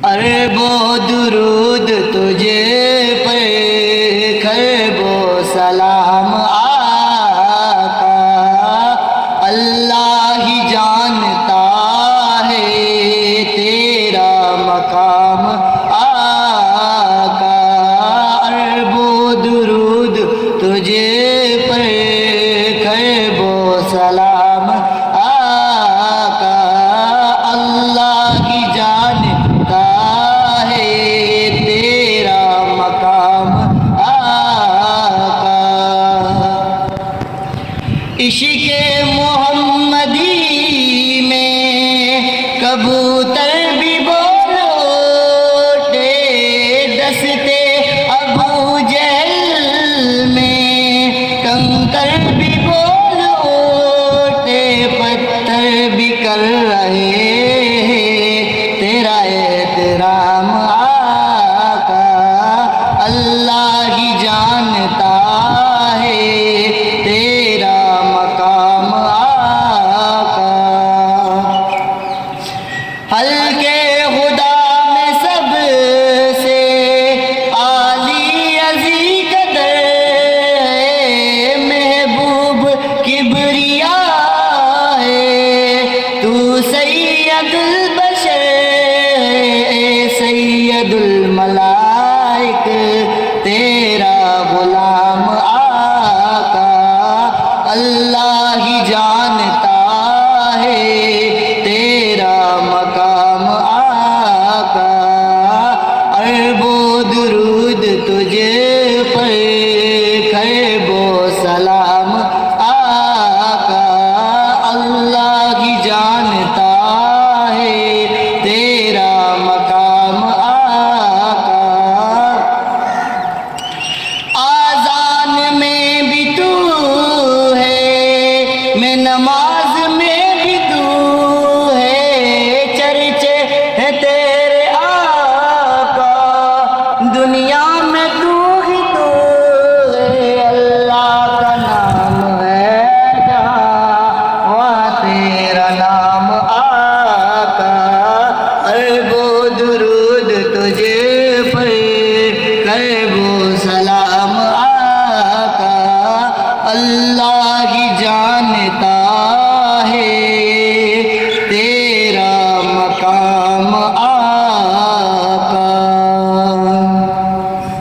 عرب و درود تجھے پر خرب و سلام آقا، اللہ ہی جانتا ہے تیرا مقام آقا۔ عرب و درود تجھے پر خرب و سلام آقا، اللہ ہی جانتا ہے تیرا مقام آقا۔ عشق محمدی میں کبوتر بھی بولو اٹھے، دستے ابو جہل میں کنکر بھی بولو اٹھے، پتھر بھی کر رہے ہیں تیرا احترام آقا، اللہ ہی جانتا ہے تیرا مقام آقا۔ حلقے خدا میں سب سے عالی عزی قدر ہے، محبوب کبریا ہے، تو سید البشر ہے، سید الملائکہ